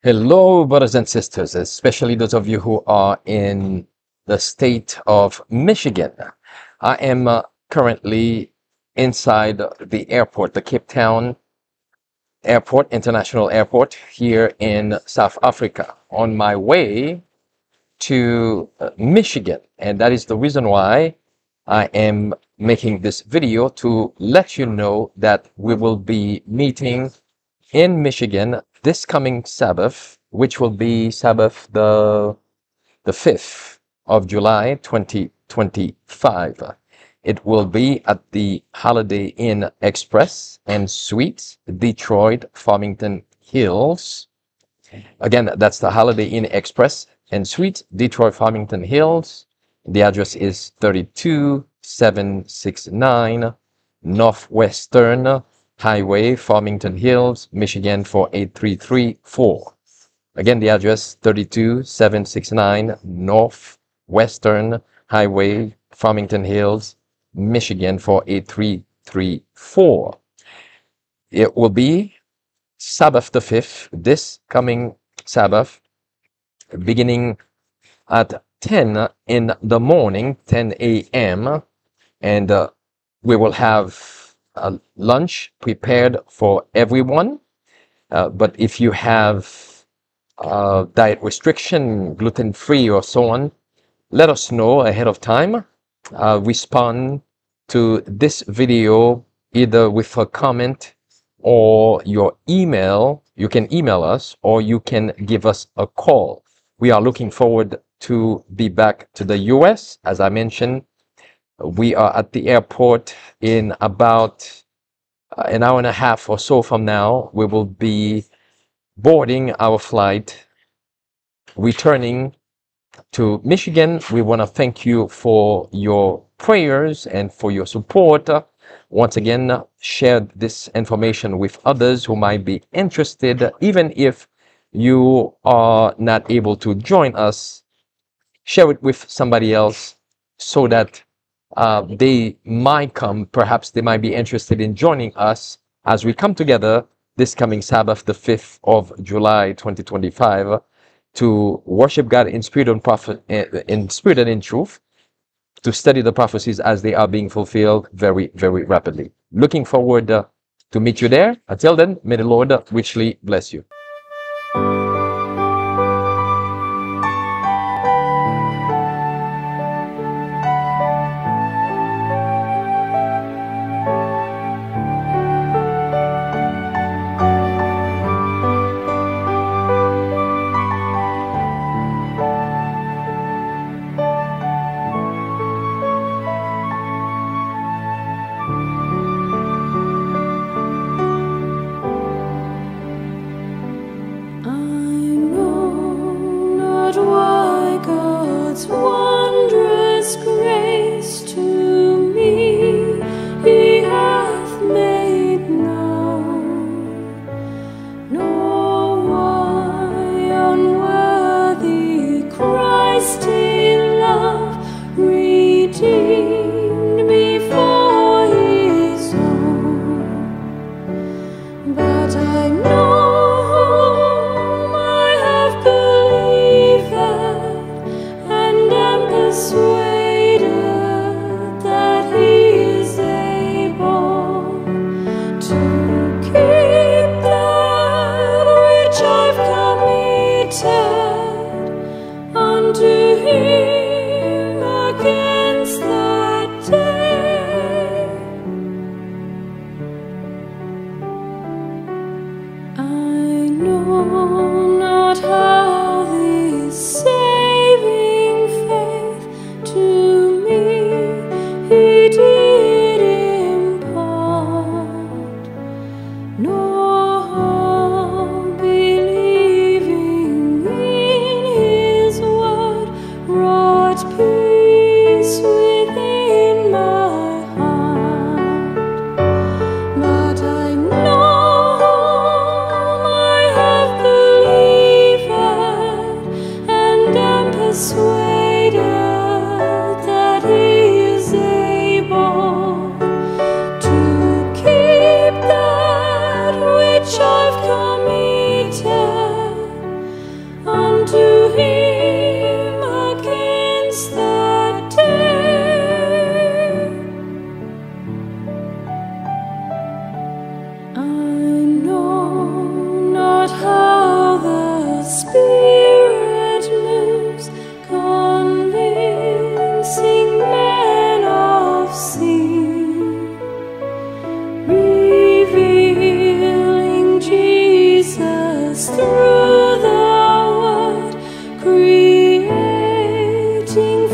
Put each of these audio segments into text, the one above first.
Hello, brothers and sisters, especially those of you who are in the state of Michigan. I am currently inside the airport, the Cape Town Airport, International Airport here in South Africa, on my way to Michigan. And that is the reason why I am making this video, to let you know that we will be meeting in Michigan this coming Sabbath, which will be Sabbath the 5th of July 2025. It will be at the Holiday Inn Express and Suites, Detroit, Farmington Hills. Again, that's the Holiday Inn Express and Suites, Detroit, Farmington Hills. The address is 32769 Northwestern Highway, Farmington Hills, Michigan 48334. Again, the address 32769 Northwestern Highway, Farmington Hills, Michigan 48334. It will be Sabbath the 5th, this coming Sabbath, beginning at 10 in the morning, 10 a.m. And we will have a lunch prepared for everyone. But if you have diet restriction, gluten-free or so on, let us know ahead of time. Respond to this video either with a comment or your email. You can email us or you can give us a call. We are looking forward to be back to the US. As I mentioned, we are at the airport in about an hour and a half or so from now. We will be boarding our flight, returning to Michigan. We want to thank you for your prayers and for your support. Once again, share this information with others who might be interested. Even if you are not able to join us, share it with somebody else so that they might come, perhaps they might be interested in joining us as we come together this coming Sabbath, the 5th of July, 2025, to worship God in spirit and in truth, to study the prophecies as they are being fulfilled very, very rapidly. Looking forward to meet you there. Until then, may the Lord richly bless you.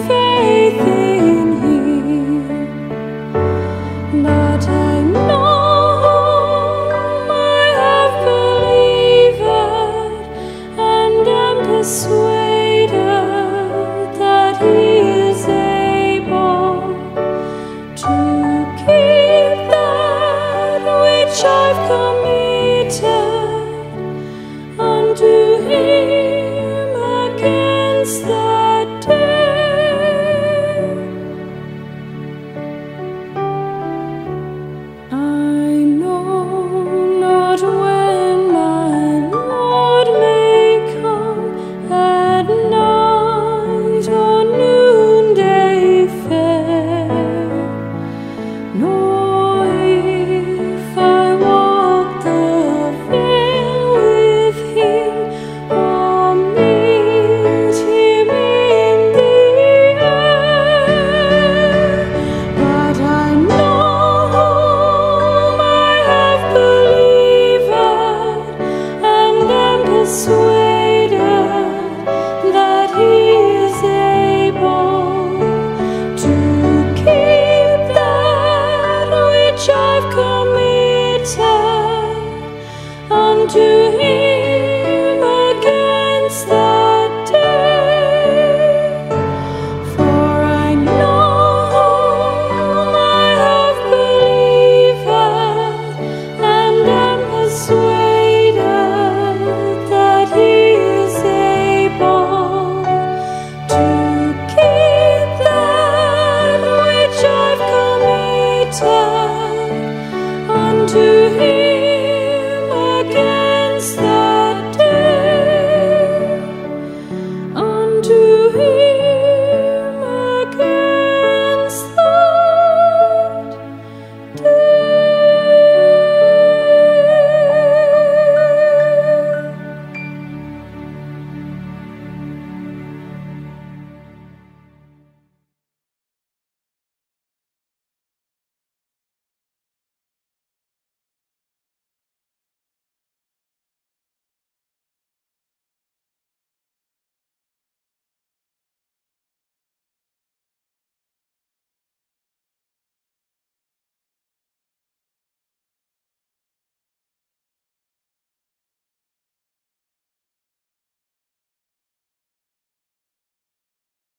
faith